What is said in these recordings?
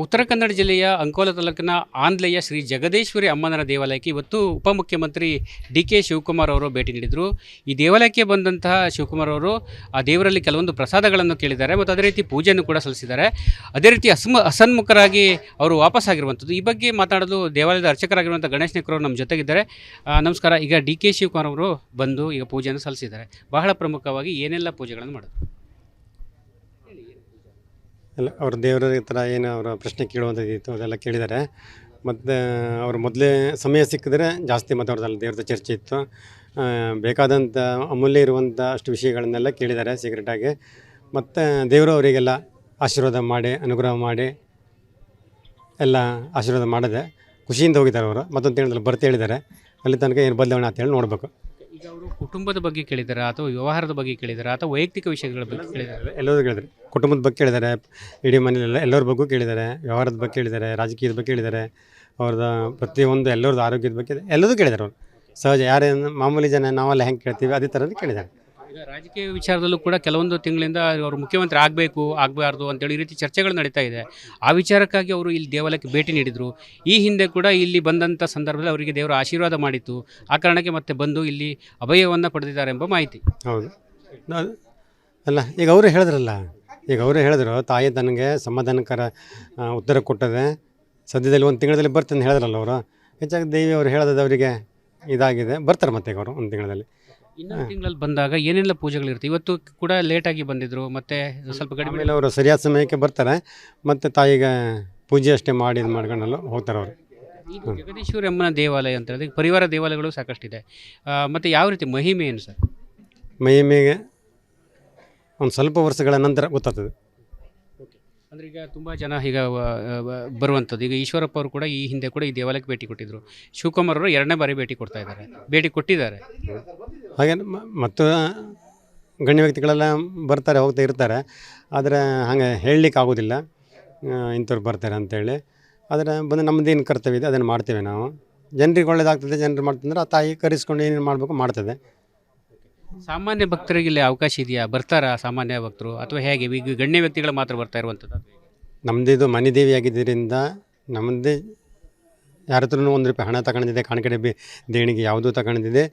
ಉತ್ತರ ಕನ್ನಡ ಜಿಲ್ಲೆಯ ಅಂಕೋಲ ತಾಲೂಕಿನ ಆಂಧ್ಲೆಯ ಶ್ರೀ ಜಗದೀಶ್ವರಿ ಅಮ್ಮನವರ ದೇವಾಲಯಕ್ಕೆ ಇವತ್ತು ಉಪಮುಖ್ಯಮಂತ್ರಿ ಡಿ ಕೆ ಶಿವಕುಮಾರ್ ಅವರು ಭೇಟಿ ನೀಡಿದರು. ಈ ದೇವಾಲಯಕ್ಕೆ ಬಂದಂತಹ ಶಿವಕುಮಾರ್ ಅವರು ಆ ದೇವರಲ್ಲಿ ಕೆಲವೊಂದು ಪ್ರಸಾದಗಳನ್ನು ಕೇಳಿದ್ದಾರೆ ಮತ್ತು ಅದೇ ರೀತಿ ಪೂಜೆಯನ್ನು ಕೂಡ ಸಲ್ಲಿಸಿದ್ದಾರೆ. ಅದೇ ರೀತಿ ಹಸನ್ಮುಖರಾಗಿ ಅವರು ವಾಪಸ್ಸಾಗಿರುವಂಥದ್ದು. ಈ ಬಗ್ಗೆ ಮಾತಾಡಲು ದೇವಾಲಯದ ಅರ್ಚಕರಾಗಿರುವಂಥ ಗಣೇಶ್ ನಾಯ್ಕ ಅವರು ನಮ್ಮ ಜೊತೆಗಿದ್ದಾರೆ. ನಮಸ್ಕಾರ. ಈಗ ಡಿ ಕೆ ಶಿವಕುಮಾರ್ ಅವರು ಬಂದು ಈಗ ಪೂಜೆಯನ್ನು ಸಲ್ಲಿಸಿದ್ದಾರೆ. ಬಹಳ ಪ್ರಮುಖವಾಗಿ ಏನೆಲ್ಲ ಪೂಜೆಗಳನ್ನು ಮಾಡಿದ್ರು? ಎಲ್ಲ ಅವ್ರ ದೇವರ ಥರ ಏನು ಅವರ ಪ್ರಶ್ನೆ ಕೇಳುವಂಥದ್ದಿತ್ತು ಅದೆಲ್ಲ ಕೇಳಿದ್ದಾರೆ. ಮತ್ತು ಅವರು ಮೊದಲೇ ಸಮಯ ಸಿಕ್ಕಿದ್ರೆ ಜಾಸ್ತಿ ಮಾತಾಡೋದಲ್ಲ, ದೇವ್ರದ್ದು ಚರ್ಚೆ ಇತ್ತು. ಬೇಕಾದಂಥ ಅಮೂಲ್ಯ ಇರುವಂಥ ಅಷ್ಟು ವಿಷಯಗಳನ್ನೆಲ್ಲ ಕೇಳಿದ್ದಾರೆ ಸೀಕ್ರೆಟಾಗಿ. ಮತ್ತು ದೇವರು ಅವರಿಗೆಲ್ಲ ಆಶೀರ್ವಾದ ಮಾಡಿ ಅನುಗ್ರಹ ಮಾಡಿ ಎಲ್ಲ ಆಶೀರ್ವಾದ ಮಾಡಿದೆ ಖುಷಿಯಿಂದ ಹೋಗಿದ್ದಾರೆ ಅವರು. ಮತ್ತೊಂದು ತಿಂಗಳಲ್ಲಿ ಬರ್ತಾ ಹೇಳಿದ್ದಾರೆ. ಅಲ್ಲಿ ತನಕ ಏನು ಬದಲಾವಣೆ ಅಂತ ಹೇಳಿ ನೋಡಬೇಕು. ಈಗ ಅವರು ಕುಟುಂಬದ ಬಗ್ಗೆ ಕೇಳಿದ್ದಾರೆ ಅಥವಾ ವ್ಯವಹಾರದ ಬಗ್ಗೆ ಕೇಳಿದ್ದಾರೆ ಅಥವಾ ವೈಯಕ್ತಿಕ ವಿಷಯಗಳ ಬಗ್ಗೆ ಕೇಳಿದ್ದಾರೆ? ಎಲ್ಲರೂ ಕೇಳಿದ್ದಾರೆ. ಕುಟುಂಬದ ಬಗ್ಗೆ ಕೇಳಿದ್ದಾರೆ, ಇಡೀ ಮನೆಯಲ್ಲೆಲ್ಲ ಎಲ್ಲರ ಬಗ್ಗೆ ಕೇಳಿದ್ದಾರೆ, ವ್ಯವಹಾರದ ಬಗ್ಗೆ ಕೇಳಿದ್ದಾರೆ, ರಾಜಕೀಯದ ಬಗ್ಗೆ ಕೇಳಿದ್ದಾರೆ, ಅವ್ರದ್ದು ಪ್ರತಿಯೊಂದು ಎಲ್ಲರದ್ದು ಆರೋಗ್ಯದ ಬಗ್ಗೆ ಎಲ್ಲದೂ ಕೇಳಿದ್ದಾರೆ ಅವರು. ಸಹಜ ಯಾರೇನು ಮಾಮೂಲಿ ಜನ ನಾವೆಲ್ಲ ಹೆಂಗೆ ಕೇಳ್ತೀವಿ ಅದೇ ಥರದ್ದು ಕೇಳಿದ್ದಾರೆ. ಈಗ ರಾಜಕೀಯ ವಿಚಾರದಲ್ಲೂ ಕೂಡ ಕೆಲವೊಂದು ತಿಂಗಳಿಂದ ಅವರು ಮುಖ್ಯಮಂತ್ರಿ ಆಗಬೇಕು ಆಗಬಾರ್ದು ಅಂತೇಳಿ ಈ ರೀತಿ ಚರ್ಚೆಗಳು ನಡೀತಾ ಇದೆ. ಆ ವಿಚಾರಕ್ಕಾಗಿ ಅವರು ಇಲ್ಲಿ ದೇವಾಲಯಕ್ಕೆ ಭೇಟಿ ನೀಡಿದರು. ಈ ಹಿಂದೆ ಕೂಡ ಇಲ್ಲಿ ಬಂದಂಥ ಸಂದರ್ಭದಲ್ಲಿ ಅವರಿಗೆ ದೇವರ ಆಶೀರ್ವಾದ ಮಾಡಿತ್ತು. ಆ ಕಾರಣಕ್ಕೆ ಮತ್ತೆ ಬಂದು ಇಲ್ಲಿ ಅಭಯವನ್ನು ಪಡೆದಿದ್ದಾರೆ ಎಂಬ ಮಾಹಿತಿ. ಹೌದು ಅಲ್ಲ, ಈಗ ಅವರು ಹೇಳಿದ್ರು ತಾಯಿ ತನಗೆ ಸಮಾಧಾನಕರ ಉತ್ತರ ಕೊಟ್ಟದೆ, ಸದ್ಯದಲ್ಲಿ ಒಂದು ತಿಂಗಳಲ್ಲಿ ಬರ್ತಾನೆ ಹೇಳಿದ್ರಲ್ಲ ಅವರು. ಹೆಚ್ಚಾಗಿ ದೇವಿ ಅವರು ಹೇಳೋದು ಅವರಿಗೆ ಇದಾಗಿದೆ, ಬರ್ತಾರೆ ಮತ್ತೆ ಅವರು ಒಂದು ತಿಂಗಳಲ್ಲಿ. ಇನ್ನೊಂದು ತಿಂಗಳಲ್ಲಿ ಬಂದಾಗ ಏನೆಲ್ಲ ಪೂಜೆಗಳಿರುತ್ತೆ? ಇವತ್ತು ಕೂಡ ಲೇಟಾಗಿ ಬಂದಿದ್ದರು, ಮತ್ತು ಸ್ವಲ್ಪ ಕಡಿಮೆ. ಆಮೇಲೆ ಅವರು ಸರಿಯಾದ ಸಮಯಕ್ಕೆ ಬರ್ತಾರೆ, ಮತ್ತು ತಾಯಿಗೆ ಪೂಜೆ ಅಷ್ಟೇ ಮಾಡಿ ಇದು ಮಾಡ್ಕೊಂಡೆಲ್ಲ ಹೋಗ್ತಾರೆ ಅವರು. ಈಗ ಜಗದೀಶ್ವರಿ ಅಮ್ಮನ ದೇವಾಲಯ ಅಂತ ಹೇಳಿದ್ರೆ ಪರಿವಾರ ದೇವಾಲಯಗಳು ಸಾಕಷ್ಟಿದೆ. ಮತ್ತು ಯಾವ ರೀತಿ ಮಹಿಮೆ ಏನು ಸರ್? ಮಹಿಮೆಗೆ ಒಂದು ಸ್ವಲ್ಪ ವರ್ಷಗಳ ನಂತರ ಗೊತ್ತಾಗ್ತದೆ. ಅಂದರೆ ಈಗ ತುಂಬ ಜನ ಈಗ ಬರುವಂಥದ್ದು. ಈಗ ಈಶ್ವರಪ್ಪ ಅವರು ಕೂಡ ಈ ಹಿಂದೆ ಕೂಡ ಈ ದೇವಾಲಯಕ್ಕೆ ಭೇಟಿ ಕೊಟ್ಟಿದ್ದರು. ಶಿವಕುಮಾರ್ ಅವರು 2ನೇ ಬಾರಿ ಭೇಟಿ ಕೊಟ್ಟಿದ್ದಾರೆ. ಹಾಗೆ ಮತ್ತು ಗಣ್ಯ ವ್ಯಕ್ತಿಗಳೆಲ್ಲ ಬರ್ತಾರೆ ಹೋಗ್ತಾ ಇರ್ತಾರೆ. ಆದರೆ ಹಾಗೆ ಹೇಳಲಿಕ್ಕೆ ಆಗೋದಿಲ್ಲ ಇಂಥವ್ರು ಬರ್ತಾರೆ ಅಂತೇಳಿ. ಆದರೆ ಬಂದು ನಮ್ಮದೇನು ಕರ್ತವ್ಯ ಇದೆ ಅದನ್ನು ಮಾಡ್ತೇವೆ ನಾವು. ಜನರಿಗೆ ಒಳ್ಳೇದಾಗ್ತದೆ, ಜನರು ಮಾಡ್ತಂದ್ರೆ ಆ ತಾಯಿ ಕರೆಸ್ಕೊಂಡು ಏನೇನು ಮಾಡಬೇಕು ಮಾಡ್ತದೆ. ಸಾಮಾನ್ಯ ಭಕ್ತರಿಗೆ ಇಲ್ಲಿ ಅವಕಾಶ ಇದೆಯಾ? ಬರ್ತಾರಾ ಸಾಮಾನ್ಯ ಭಕ್ತರು ಅಥವಾ ಹೇಗೆ? ಈಗ ಗಣ್ಯ ವ್ಯಕ್ತಿಗಳು ಮಾತ್ರ ಬರ್ತಾ ಇರುವಂಥದ್ದು. ನಮ್ಮದು ಮನೆ ದೇವಿ ಆಗಿದ್ದರಿಂದ ನಮ್ಮದೇ ಯಾರ ಹತ್ರನೂ ₹1 ಹಣ ತಗೊಂಡಿದ್ದೆ, ಕಾಣಿಕೆ ದೇಣಿಗೆ ಯಾವುದೂ ತಗೊಂಡಿದ್ದೆ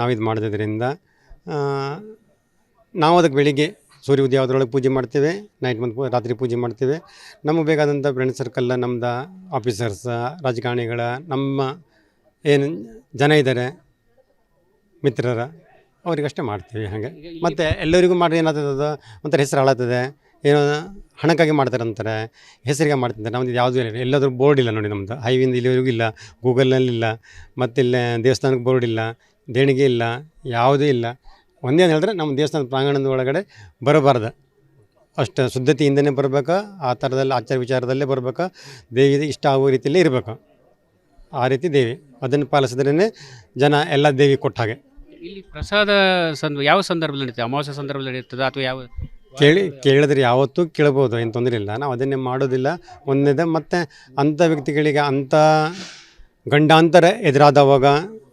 ನಾವು ಇದು ಮಾಡೋದ್ರಿಂದ ನಾವು ಅದಕ್ಕೆ ಬೆಳಿಗ್ಗೆ ಸೂರ್ಯ ಉದಯ ಅದರೊಳಗೆ ಪೂಜೆ ಮಾಡ್ತೇವೆ, ನೈಟ್ ಬಂದು ರಾತ್ರಿ ಪೂಜೆ ಮಾಡ್ತೇವೆ. ನಮಗೆ ಬೇಕಾದಂಥ ಫ್ರೆಂಡ್ ಸರ್ಕಲ್ಲ, ನಮ್ಮದು ಆಫೀಸರ್ಸ, ರಾಜಕಾರಣಿಗಳ, ನಮ್ಮ ಏನು ಜನ ಇದ್ದಾರೆ ಮಿತ್ರರ ಅವರಿಗಷ್ಟೇ ಮಾಡ್ತೀವಿ. ಹಾಗೆ ಮತ್ತು ಎಲ್ಲರಿಗೂ ಮಾಡಿ ಏನಾಗ್ತದೆ, ಅದು ಒಂಥರ ಹೆಸರು ಹಾಳಾಗ್ತದೆ. ಏನೋ ಹಣಕ್ಕಾಗಿ ಮಾಡ್ತಾರೆ ಅಂತಾರೆ, ಹೆಸರಿಗೆ ಮಾಡ್ತಿದ್ದಾರೆ. ನಮ್ಮದು ಯಾವುದೂ ಇಲ್ಲ, ಎಲ್ಲಾದರೂ ಬೋರ್ಡ್ ಇಲ್ಲ ನೋಡಿ. ನಮ್ಮದು ಹೈವಿಂದ ಇಲ್ಲಿವರೆಗೂ ಇಲ್ಲ, ಗೂಗಲ್ನಲ್ಲಿಲ್ಲ, ಮತ್ತಿಲ್ಲೇ ದೇವಸ್ಥಾನಕ್ಕೆ ಬೋರ್ಡ್ ಇಲ್ಲ, ದೇಣಿಗೆ ಇಲ್ಲ, ಯಾವುದೂ ಇಲ್ಲ. ಒಂದೇ ಹೇಳಿದ್ರೆ ನಮ್ಮ ದೇವಸ್ಥಾನದ ಪ್ರಾಂಗಣದ ಒಳಗಡೆ ಬರಬಾರ್ದು, ಅಷ್ಟು ಶುದ್ಧತೆಯಿಂದನೇ ಬರಬೇಕು. ಆ ಥರದಲ್ಲಿ ಆಚಾರ ವಿಚಾರದಲ್ಲೇ ಬರಬೇಕು. ದೇವಿ ಇಷ್ಟ ಆಗೋ ರೀತಿಯಲ್ಲೇ ಇರಬೇಕು. ಆ ರೀತಿ ದೇವಿ ಅದನ್ನು ಪಾಲಿಸಿದ್ರೇ ಜನ ಎಲ್ಲ ದೇವಿ ಕೊಟ್ಟ ಹಾಗೆ. ಇಲ್ಲಿ ಪ್ರಸಾದ ಯಾವ ಸಂದರ್ಭದಲ್ಲಿ ನಡೀತದೆ? ಅಮಾವಾಸ್ಯ ಸಂದರ್ಭದಲ್ಲಿ ನಡೀತದೆ ಅಥವಾ ಯಾವ? ಕೇಳಿದ್ರೆ ಯಾವತ್ತೂ ಕೇಳ್ಬೋದು, ಏನು ತೊಂದರೆ ಇಲ್ಲ. ನಾವು ಅದನ್ನೇ ಮಾಡೋದಿಲ್ಲ ಒಂದೇದ. ಮತ್ತು ಅಂಥ ವ್ಯಕ್ತಿಗಳಿಗೆ ಅಂಥ ಗಂಡಾಂತರ ಎದುರಾದವಾಗ,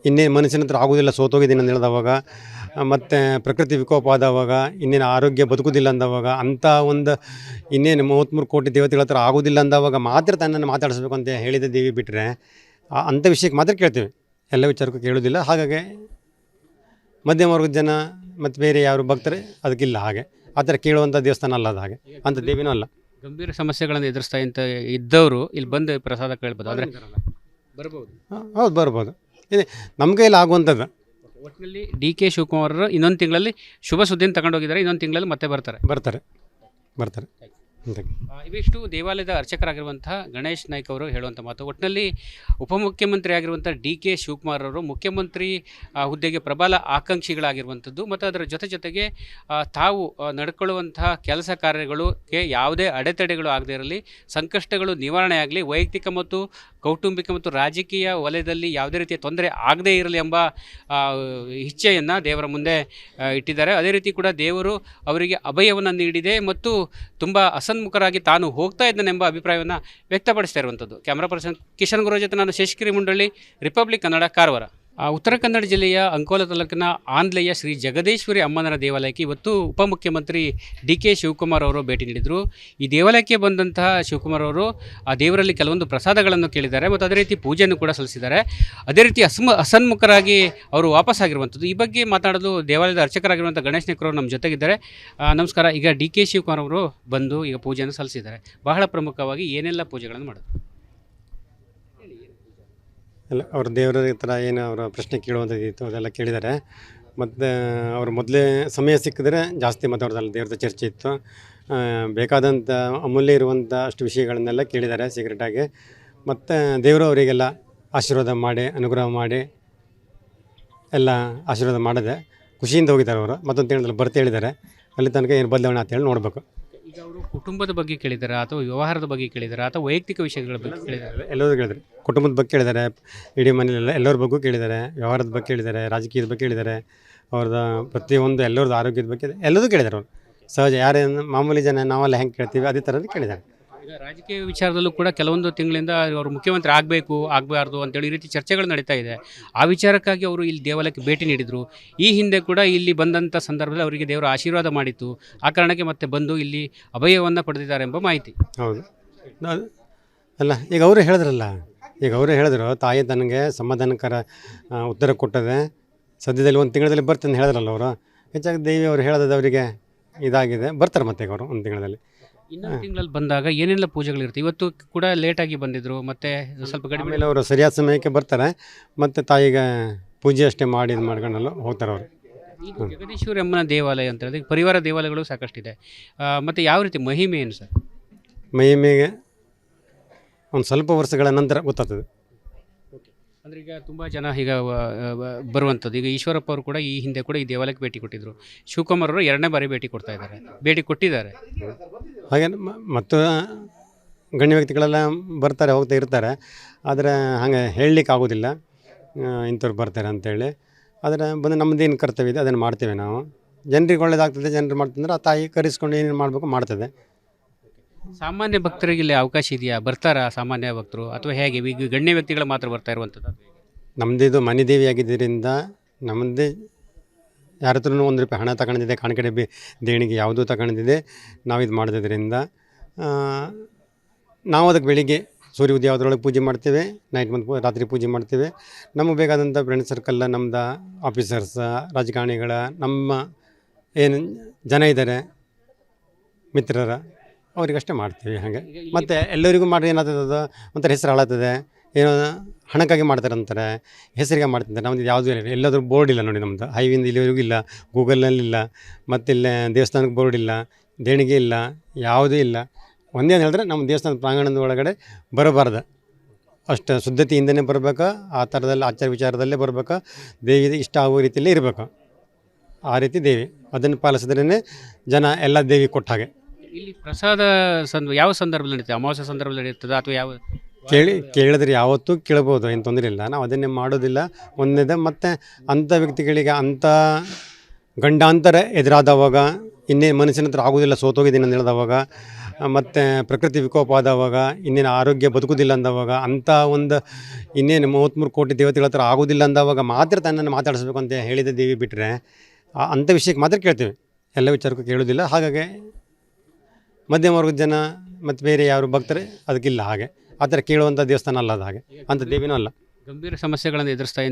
ಇನ್ನೇನು ಮನಸ್ಸಿನ ಹತ್ರ ಆಗೋದಿಲ್ಲ, ಸೋತೋಗಿದ್ದೀನಿ ಅಂತ ಹೇಳಿದವಾಗ, ಮತ್ತು ಪ್ರಕೃತಿ ವಿಕೋಪ ಆದವಾಗ, ಇನ್ನೇನು ಆರೋಗ್ಯ ಬದುಕುವುದಿಲ್ಲ ಅಂದವಾಗ, ಅಂಥ ಒಂದು ಇನ್ನೇನು 33 ಕೋಟಿ ದೇವತೆಗಳ ಹತ್ರ ಆಗೋದಿಲ್ಲ ಅಂದವಾಗ ಮಾತ್ರ ತನ್ನನ್ನು ಮಾತಾಡಿಸ್ಬೇಕು ಅಂತ ಹೇಳಿದ ದೇವಿ ಬಿಟ್ಟರೆ ಅಂಥ ವಿಷಯಕ್ಕೆ ಮಾತ್ರ ಕೇಳ್ತೀವಿ, ಎಲ್ಲ ವಿಚಾರಕ್ಕೂ ಕೇಳೋದಿಲ್ಲ. ಹಾಗಾಗಿ ಮಧ್ಯಮ ವರ್ಗದ ಜನ ಮತ್ತು ಬೇರೆ ಯಾರು ಭಕ್ತರು ಅದಕ್ಕಿಲ್ಲ. ಹಾಗೆ ಆ ಥರ ಕೇಳುವಂಥ ದೇವಸ್ಥಾನ ಅಲ್ಲ ಅದು. ಹಾಗೆ ಅಂಥ ದೇವಿನೂ ಅಲ್ಲ. ಗಂಭೀರ ಸಮಸ್ಯೆಗಳನ್ನು ಎದುರಿಸ್ತಾ ಇದ್ದವರು ಇಲ್ಲಿ ಬಂದು ಪ್ರಸಾದ ಕೇಳ್ಬೋದು, ಆದರೆ ಬರ್ಬೋದು. ಹೌದು, ಬರ್ಬೋದು. ಇದೆ ನಮ್ಮ ಕೈಯಲ್ಲಿ ಆಗುವಂಥದ್ದು. ಒಟ್ಟಿನಲ್ಲಿ ಡಿ ಕೆ ಶಿವಕುಮಾರ್ ಇನ್ನೊಂದು ತಿಂಗಳಲ್ಲಿ ಶುಭ ಸುದ್ದಿನ ತಗೊಂಡೋಗಿದ್ದಾರೆ. ಇನ್ನೊಂದು ತಿಂಗಳಲ್ಲಿ ಮತ್ತೆ ಬರ್ತಾರೆ. ಇವಿಷ್ಟು ದೇವಾಲಯದ ಅರ್ಚಕರಾಗಿರುವಂತಹ ಗಣೇಶ್ ನಾಯ್ಕ ಅವರು ಹೇಳುವಂಥ ಮಾತು. ಒಟ್ಟಿನಲ್ಲಿ ಉಪಮುಖ್ಯಮಂತ್ರಿ ಆಗಿರುವಂಥ ಡಿ ಕೆ ಶಿವಕುಮಾರ್ ಅವರು ಮುಖ್ಯಮಂತ್ರಿ ಹುದ್ದೆಗೆ ಪ್ರಬಲ ಆಕಾಂಕ್ಷಿಗಳಾಗಿರುವಂಥದ್ದು ಮತ್ತು ಅದರ ಜೊತೆಗೆ ತಾವು ನಡ್ಕೊಳ್ಳುವಂತಹ ಕೆಲಸ ಕಾರ್ಯಗಳಿಗೆ ಯಾವುದೇ ಅಡೆತಡೆಗಳು ಆಗದೇ ಇರಲಿ, ಸಂಕಷ್ಟಗಳು ನಿವಾರಣೆ ಆಗಲಿ, ವೈಯಕ್ತಿಕ ಮತ್ತು ಕೌಟುಂಬಿಕ ಮತ್ತು ರಾಜಕೀಯ ವಲಯದಲ್ಲಿ ಯಾವುದೇ ರೀತಿಯ ತೊಂದರೆ ಆಗದೇ ಇರಲಿ ಎಂಬ ಇಚ್ಛೆಯನ್ನು ದೇವರ ಮುಂದೆ ಇಟ್ಟಿದ್ದಾರೆ. ಅದೇ ರೀತಿ ಕೂಡ ದೇವರು ಅವರಿಗೆ ಅಭಯವನ್ನು ನೀಡಿದೆ ಮತ್ತು ತುಂಬ ಹಸನ್ಮುಖರಾಗಿ ತಾನು ಹೋಗ್ತಾ ಇದ್ದಾನೆಂಬ ಅಭಿಪ್ರಾಯವನ್ನು ವ್ಯಕ್ತಪಡಿಸ್ತಾ ಇರುವಂಥದ್ದು. ಕ್ಯಾಮ್ರಾ ಪರ್ಸನ್ ಕಿಶನ್ ಗುರು ಜೊತೆ ನಾನು ಶೇಷಗಿರಿ ಮುಂಡಳ್ಳಿ, ರಿಪಬ್ಲಿಕ್ ಕನ್ನಡ, ಕಾರವಾರ. ಉತ್ತರ ಕನ್ನಡ ಜಿಲ್ಲೆಯ ಅಂಕೋಲ ತಾಲೂಕಿನ ಆಂದ್ಲೆಯ ಶ್ರೀ ಜಗದೀಶ್ವರಿ ಅಮ್ಮನರ ದೇವಾಲಯಕ್ಕೆ ಇವತ್ತು ಉಪಮುಖ್ಯಮಂತ್ರಿ ಡಿ ಕೆ ಶಿವಕುಮಾರ್ ಅವರು ಭೇಟಿ ನೀಡಿದರು. ಈ ದೇವಾಲಯಕ್ಕೆ ಬಂದಂತಹ ಶಿವಕುಮಾರ್ ಅವರು ಆ ದೇವರಲ್ಲಿ ಕೆಲವೊಂದು ಪ್ರಸಾದಗಳನ್ನು ಕೇಳಿದ್ದಾರೆ ಮತ್ತು ಅದೇ ರೀತಿ ಪೂಜೆಯನ್ನು ಕೂಡ ಸಲ್ಲಿಸಿದ್ದಾರೆ. ಅದೇ ರೀತಿ ಹಸನ್ಮುಖರಾಗಿ ಅವರು ವಾಪಸ್ಸಾಗಿರುವಂಥದ್ದು. ಈ ಬಗ್ಗೆ ಮಾತಾಡೋದು ದೇವಾಲಯದ ಅರ್ಚಕರಾಗಿರುವಂಥ ಗಣೇಶ್ ನಾಯ್ಕ ಅವರು ನಮ್ಮ ಜೊತೆಗಿದ್ದಾರೆ. ನಮಸ್ಕಾರ. ಈಗ ಡಿ ಕೆ ಶಿವಕುಮಾರ್ ಅವರು ಬಂದು ಈಗ ಪೂಜೆಯನ್ನು ಸಲ್ಲಿಸಿದ್ದಾರೆ. ಬಹಳ ಪ್ರಮುಖವಾಗಿ ಏನೆಲ್ಲ ಪೂಜೆಗಳನ್ನು ಮಾಡೋದು? ಎಲ್ಲ ಅವ್ರ ದೇವರ ಥರ ಏನು ಅವರ ಪ್ರಶ್ನೆ ಕೇಳುವಂಥದ್ದಿತ್ತು ಅದೆಲ್ಲ ಕೇಳಿದ್ದಾರೆ. ಮತ್ತು ಅವರು ಮೊದಲೇ ಸಮಯ ಸಿಕ್ಕಿದ್ರೆ ಜಾಸ್ತಿ ಮಾತಾಡೋದಲ್ಲ, ದೇವ್ರದ್ದು ಚರ್ಚೆ ಇತ್ತು. ಬೇಕಾದಂಥ ಅಮೂಲ್ಯ ಇರುವಂಥ ಅಷ್ಟು ವಿಷಯಗಳನ್ನೆಲ್ಲ ಕೇಳಿದ್ದಾರೆ ಸೀಕ್ರೆಟಾಗಿ. ಮತ್ತು ದೇವರು ಅವರಿಗೆಲ್ಲ ಆಶೀರ್ವಾದ ಮಾಡಿ ಅನುಗ್ರಹ ಮಾಡಿ ಎಲ್ಲ ಆಶೀರ್ವಾದ ಮಾಡಿದೆ ಖುಷಿಯಿಂದ ಹೋಗಿದ್ದಾರೆ. ಅವರು ಮತ್ತೊಂದು ತಿಂಗಳಲ್ಲಿ ಬರ್ತಾ ಹೇಳಿದ್ದಾರೆ. ಅಲ್ಲಿ ತನಕ ಏನು ಬದಲಾವಣೆ ಅಂತೇಳಿ ನೋಡಬೇಕು. ಈಗ ಅವರು ಕುಟುಂಬದ ಬಗ್ಗೆ ಕೇಳಿದ್ದಾರೆ ಅಥವಾ ವ್ಯವಹಾರದ ಬಗ್ಗೆ ಕೇಳಿದ್ದಾರೆ ಅಥವಾ ವೈಯಕ್ತಿಕ ವಿಷಯಗಳ ಬಗ್ಗೆ ಕೇಳಿದ್ದಾರೆ? ಎಲ್ಲರೂ ಕೇಳಿದ್ದಾರೆ. ಕುಟುಂಬದ ಬಗ್ಗೆ ಕೇಳಿದ್ದಾರೆ, ಇಡೀ ಮನೆಯಲ್ಲೆಲ್ಲ ಎಲ್ಲರ ಬಗ್ಗೂ ಕೇಳಿದ್ದಾರೆ. ವ್ಯವಹಾರದ ಬಗ್ಗೆ ಕೇಳಿದ್ದಾರೆ, ರಾಜಕೀಯದ ಬಗ್ಗೆ ಕೇಳಿದ್ದಾರೆ, ಅವ್ರದ್ದು ಪ್ರತಿಯೊಂದು ಎಲ್ಲರದ್ದು ಆರೋಗ್ಯದ ಬಗ್ಗೆ ಎಲ್ಲದೂ ಕೇಳಿದ್ದಾರೆ. ಅವರು ಸಹಜ ಯಾರೇನು ಮಾಮೂಲಿ ಜನ ನಾವೆಲ್ಲ ಹೆಂಗೆ ಕೇಳ್ತೀವಿ ಅದೇ ಥರನೇ ಕೇಳಿದ್ದಾರೆ. ಈಗ ರಾಜಕೀಯ ವಿಚಾರದಲ್ಲೂ ಕೂಡ ಕೆಲವೊಂದು ತಿಂಗಳಿಂದ ಅವರು ಮುಖ್ಯಮಂತ್ರಿ ಆಗಬೇಕು ಆಗಬಾರ್ದು ಅಂತೇಳಿ ಈ ರೀತಿ ಚರ್ಚೆಗಳು ನಡೀತಾ ಇದೆ. ಆ ವಿಚಾರಕ್ಕಾಗಿ ಅವರು ಇಲ್ಲಿ ದೇವಾಲಯಕ್ಕೆ ಭೇಟಿ ನೀಡಿದರು. ಈ ಹಿಂದೆ ಕೂಡ ಇಲ್ಲಿ ಬಂದಂಥ ಸಂದರ್ಭದಲ್ಲಿ ಅವರಿಗೆ ದೇವರ ಆಶೀರ್ವಾದ ಮಾಡಿತ್ತು. ಆ ಕಾರಣಕ್ಕೆ ಮತ್ತೆ ಬಂದು ಇಲ್ಲಿ ಅಭಯವನ್ನು ಪಡೆದಿದ್ದಾರೆ ಎಂಬ ಮಾಹಿತಿ. ಹೌದು ಅಲ್ಲ, ಈಗ ಅವರು ಹೇಳಿದ್ರು ತಾಯಿ ತನಗೆ ಸಮಾಧಾನಕರ ಉತ್ತರ ಕೊಟ್ಟದೆ, ಸದ್ಯದಲ್ಲಿ ಒಂದು ತಿಂಗಳಲ್ಲಿ ಬರ್ತಾನೆ ಹೇಳಿದ್ರಲ್ಲ ಅವರು. ಹೆಚ್ಚಾಗಿ ದೇವಿ ಅವರು ಹೇಳೋದು ಅವರಿಗೆ ಇದಾಗಿದೆ, ಬರ್ತಾರೆ ಮತ್ತೆ ಅವರು ಒಂದು ತಿಂಗಳಲ್ಲಿ. ಇನ್ನೊಂದು ತಿಂಗಳಲ್ಲಿ ಬಂದಾಗ ಏನೆಲ್ಲ ಪೂಜೆಗಳಿರುತ್ತೆ? ಇವತ್ತು ಕೂಡ ಲೇಟಾಗಿ ಬಂದಿದ್ದರು, ಮತ್ತೆ ಸ್ವಲ್ಪ ಕಡಿಮೆ. ಆಮೇಲೆ ಅವರು ಸರಿಯಾದ ಸಮಯಕ್ಕೆ ಬರ್ತಾರೆ, ಮತ್ತು ತಾಯಿಗೆ ಪೂಜೆ ಅಷ್ಟೇ ಮಾಡಿ ಇದು ಮಾಡ್ಕೊಂಡೆಲ್ಲ ಹೋಗ್ತಾರೆ ಅವರು. ಇದು ಜಗದೀಶ್ವರಿ ಅಮ್ಮನ ದೇವಾಲಯ ಅಂತ ಹೇಳಿದ್ರೆ ಪರಿವಾರ ದೇವಾಲಯಗಳು ಸಾಕಷ್ಟಿದೆ. ಮತ್ತು ಯಾವ ರೀತಿ ಮಹಿಮೆ ಏನು ಸರ್? ಮಹಿಮೆಗೆ ಒಂದು ಸ್ವಲ್ಪ ವರ್ಷಗಳ ನಂತರ ಗೊತ್ತಾಗ್ತದೆ. ಅಂದರೆ ಈಗ ತುಂಬ ಜನ ಈಗ ಬರುವಂಥದ್ದು. ಈಗ ಈಶ್ವರಪ್ಪ ಅವರು ಕೂಡ ಈ ಹಿಂದೆ ಕೂಡ ಈ ದೇವಾಲಯಕ್ಕೆ ಭೇಟಿ ಕೊಟ್ಟಿದ್ದರು. ಶಿವಕುಮಾರ್ ಅವರು 2ನೇ ಬಾರಿ ಭೇಟಿ ಕೊಟ್ಟಿದ್ದಾರೆ. ಹಾಗೆ ಮತ್ತು ಗಣ್ಯ ವ್ಯಕ್ತಿಗಳೆಲ್ಲ ಬರ್ತಾರೆ ಹೋಗ್ತಾ ಇರ್ತಾರೆ. ಆದರೆ ಹಾಗೆ ಹೇಳಲಿಕ್ಕೆ ಆಗೋದಿಲ್ಲ ಇಂಥವ್ರು ಬರ್ತಾರೆ ಅಂತೇಳಿ. ಆದರೆ ಬಂದು ನಮ್ಮದೇನು ಕರ್ತವ್ಯ ಇದೆ ಅದನ್ನು ಮಾಡ್ತೇವೆ ನಾವು. ಜನರಿಗೆ ಒಳ್ಳೇದಾಗ್ತದೆ, ಜನರು ಮಾಡ್ತಂದ್ರೆ ಆ ತಾಯಿ ಕರೆಸ್ಕೊಂಡು ಏನೇನು ಮಾಡಬೇಕು ಮಾಡ್ತದೆ. ಸಾಮಾನ್ಯ ಭಕ್ತರಿಗೆ ಇಲ್ಲಿ ಅವಕಾಶ ಇದೆಯಾ? ಬರ್ತಾರಾ ಸಾಮಾನ್ಯ ಭಕ್ತರು ಅಥವಾ ಹೇಗೆ? ಈಗ ಗಣ್ಯ ವ್ಯಕ್ತಿಗಳು ಮಾತ್ರ ಬರ್ತಾ ಇರುವಂಥದ್ದು? ನಮ್ಮದಿದು ಮನೆ ದೇವಿ ಆಗಿದ್ದರಿಂದ ನಮ್ಮದೇ ಯಾರ ಹತ್ರನೂ ₹1 ಹಣ ತಗೊಂಡಿದ್ದೆ, ಕಾಣಿಕೆ ಡಬ್ಬಿ ದೇಣಿಗೆ ಯಾವುದೂ ತಗೊಂಡಿದ್ದೆ ನಾವು ಇದು ಮಾಡೋದ್ರಿಂದ ನಾವು ಅದಕ್ಕೆ ಬೆಳಿಗ್ಗೆ ಸೂರ್ಯ ಉದಯ ಆಗೋದ್ರೊಳಗೆ ಪೂಜೆ ಮಾಡ್ತೇವೆ, ನೈಟ್ ಬಂದು ರಾತ್ರಿ ಪೂಜೆ ಮಾಡ್ತೇವೆ. ನಮಗೆ ಬೇಕಾದಂಥ ಫ್ರೆಂಡ್ ಸರ್ಕಲ್ಲ, ನಮ್ಮದು ಆಫೀಸರ್ಸ, ರಾಜಕಾರಣಿಗಳ, ನಮ್ಮ ಏನು ಜನ ಇದ್ದಾರೆ ಮಿತ್ರರ ಅವರಿಗಷ್ಟೇ ಮಾಡ್ತೀವಿ. ಹಾಗೆ ಮತ್ತು ಎಲ್ಲರಿಗೂ ಮಾಡಿ ಏನಾಗ್ತದೆ, ಅದು ಒಂಥರ ಹೆಸರು ಹಾಳಾಗ್ತದೆ. ಏನೋ ಹಣಕ್ಕಾಗಿ ಮಾಡ್ತಾರೆ ಅಂತಾರೆ, ಹೆಸರಿಗೆ ಮಾಡ್ತಿದ್ದಾರೆ. ನಮ್ಮದು ಯಾವುದೂ ಇಲ್ಲ, ಎಲ್ಲಾದರೂ ಬೋರ್ಡ್ ಇಲ್ಲ ನೋಡಿ. ನಮ್ಮದು ಹೈವಿಂದ ಇಲ್ಲಿವರೆಗೂ ಇಲ್ಲ, ಗೂಗಲ್ನಲ್ಲಿಲ್ಲ, ಮತ್ತು ಇಲ್ಲೇ ದೇವಸ್ಥಾನಕ್ಕೆ ಬೋರ್ಡ್ ಇಲ್ಲ, ದೇಣಿಗೆ ಇಲ್ಲ, ಯಾವುದೂ ಇಲ್ಲ. ಒಂದೇನು ಹೇಳಿದ್ರೆ ನಮ್ಮ ದೇವಸ್ಥಾನದ ಪ್ರಾಂಗಣದ ಒಳಗಡೆ ಬರಬಾರ್ದು, ಅಷ್ಟು ಶುದ್ಧತೆಯಿಂದನೇ ಬರಬೇಕು. ಆ ಥರದಲ್ಲಿ ಆಚಾರ ವಿಚಾರದಲ್ಲೇ ಬರಬೇಕು. ದೇವಿ ಇಷ್ಟ ಆಗೋ ರೀತಿಯಲ್ಲೇ ಇರಬೇಕು. ಆ ರೀತಿ ದೇವಿ ಅದನ್ನು ಪಾಲಿಸಿದ್ರೇ ಜನ ಎಲ್ಲ ದೇವಿ ಕೊಟ್ಟ ಹಾಗೆ. ಇಲ್ಲಿ ಪ್ರಸಾದ ಯಾವ ಸಂದರ್ಭದಲ್ಲಿ ನಡೀತದೆ? ಅಮಾವಾಸ್ಯ ಸಂದರ್ಭದಲ್ಲಿ ನಡೀತದೆ ಅಥವಾ ಯಾವ? ಕೇಳಿದ್ರೆ ಯಾವತ್ತೂ ಕೇಳ್ಬೋದು, ಏನು ತೊಂದರೆ ಇಲ್ಲ. ನಾವು ಅದನ್ನೇ ಮಾಡೋದಿಲ್ಲ ಒಂದೇದ. ಮತ್ತು ಅಂಥ ವ್ಯಕ್ತಿಗಳಿಗೆ ಅಂಥ ಗಂಡಾಂತರ ಎದುರಾದವಾಗ, ಇನ್ನೇನು ಮನುಷ್ಯನ ಹತ್ರ ಆಗೋದಿಲ್ಲ, ಸೋತೋಗಿದ್ದೀನಿ ಅಂತ ಹೇಳಿದವಾಗ, ಮತ್ತು ಪ್ರಕೃತಿ ವಿಕೋಪ ಆದವಾಗ, ಇನ್ನೇನು ಆರೋಗ್ಯ ಬದುಕೋದಿಲ್ಲ ಅಂದವಾಗ, ಅಂಥ ಒಂದು ಇನ್ನೇನು 33 ಕೋಟಿ ದೇವತೆಗಳ ಹತ್ರ ಆಗೋದಿಲ್ಲ ಅಂದವಾಗ ಮಾತ್ರ ತನ್ನನ್ನು ಮಾತಾಡಿಸ್ಬೇಕು ಅಂತ ಹೇಳಿದ ದೇವಿ ಬಿಟ್ಟರೆ ಅಂಥ ವಿಷಯಕ್ಕೆ ಮಾತ್ರ ಕೇಳ್ತೀವಿ, ಎಲ್ಲ ವಿಚಾರಕ್ಕೂ ಕೇಳೋದಿಲ್ಲ. ಹಾಗಾಗಿ ಮಧ್ಯಮ ವರ್ಗದ ಜನ ಮತ್ತು ಬೇರೆ ಯಾರು ಭಕ್ತರು ಅದಕ್ಕಿಲ್ಲ. ಹಾಗೆ ಆ ಥರ ಕೇಳುವಂಥ ದೇವಸ್ಥಾನ ಅಲ್ಲ ಅದು, ಹಾಗೆ ಅಂಥ ದೇವಿನೂ ಅಲ್ಲ. ಗಂಭೀರ ಸಮಸ್ಯೆಗಳನ್ನು ಎದುರಿಸ್ತಾ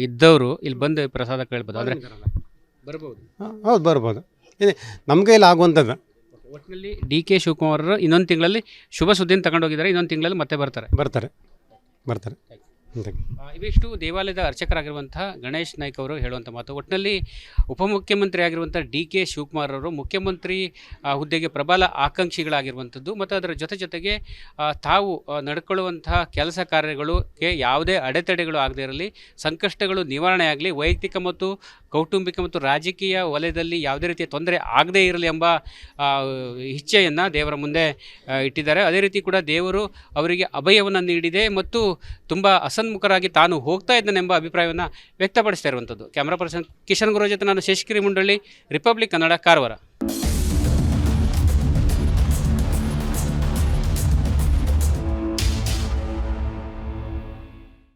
ಇದ್ದವರು ಇಲ್ಲಿ ಬಂದು ಪ್ರಸಾದ ಕೇಳ್ಬೋದು, ಆದರೆ ಬರ್ಬೋದು. ಹೌದು, ಬರ್ಬೋದು. ಇದೆ ನಮ್ಮ ಕೈಯಲ್ಲಿ ಆಗುವಂಥದ್ದು. ಒಟ್ಟಿನಲ್ಲಿ ಡಿ ಕೆ ಶಿವಕುಮಾರ್ ಇನ್ನೊಂದು ತಿಂಗಳಲ್ಲಿ ಶುಭ ಸುದ್ದಿನ ತಗೊಂಡೋಗಿದ್ದಾರೆ. ಇನ್ನೊಂದು ತಿಂಗಳಲ್ಲಿ ಮತ್ತೆ ಬರ್ತಾರೆ. ಇವಿಷ್ಟು ದೇವಾಲಯದ ಅರ್ಚಕರಾಗಿರುವಂಥ ಗಣೇಶ್ ನಾಯ್ಕ ಅವರು ಹೇಳುವಂಥ ಮಾತು. ಒಟ್ಟಿನಲ್ಲಿ ಉಪಮುಖ್ಯಮಂತ್ರಿ ಆಗಿರುವಂಥ ಡಿ ಕೆ ಶಿವಕುಮಾರ್ ಅವರು ಮುಖ್ಯಮಂತ್ರಿ ಹುದ್ದೆಗೆ ಪ್ರಬಲ ಆಕಾಂಕ್ಷಿಗಳಾಗಿರುವಂಥದ್ದು ಮತ್ತು ಅದರ ಜೊತೆಗೆ ತಾವು ನಡ್ಕೊಳ್ಳುವಂತಹ ಕೆಲಸ ಕಾರ್ಯಗಳಿಗೆ ಯಾವುದೇ ಅಡೆತಡೆಗಳು ಆಗದೇ ಇರಲಿ, ಸಂಕಷ್ಟಗಳು ನಿವಾರಣೆ ಆಗಲಿ, ವೈಯಕ್ತಿಕ ಮತ್ತು ಕೌಟುಂಬಿಕ ಮತ್ತು ರಾಜಕೀಯ ವಲಯದಲ್ಲಿ ಯಾವುದೇ ರೀತಿಯ ತೊಂದರೆ ಆಗದೇ ಇರಲಿ ಎಂಬ ಇಚ್ಛೆಯನ್ನು ದೇವರ ಮುಂದೆ ಇಟ್ಟಿದ್ದಾರೆ. ಅದೇ ರೀತಿ ಕೂಡ ದೇವರು ಅವರಿಗೆ ಅಭಯವನ್ನು ನೀಡಿದೆ ಮತ್ತು ತುಂಬ ಹಸನ್ಮುಖರಾಗಿ ತಾನು ಹೋಗ್ತಾ ಇದ್ದಾನೆಂಬ ಅಭಿಪ್ರಾಯವನ್ನು ವ್ಯಕ್ತಪಡಿಸ್ತಾ ಇರುವಂಥದ್ದು. ಕ್ಯಾಮ್ರಾ ಪರ್ಸನ್ ಕಿಶನ್ ಗುರು ಜೊತೆ ನಾನು ಶೇಷಗಿರಿ ಮುಂಡಳ್ಳಿ, ರಿಪಬ್ಲಿಕ್ ಕನ್ನಡ, ಕಾರವಾರ.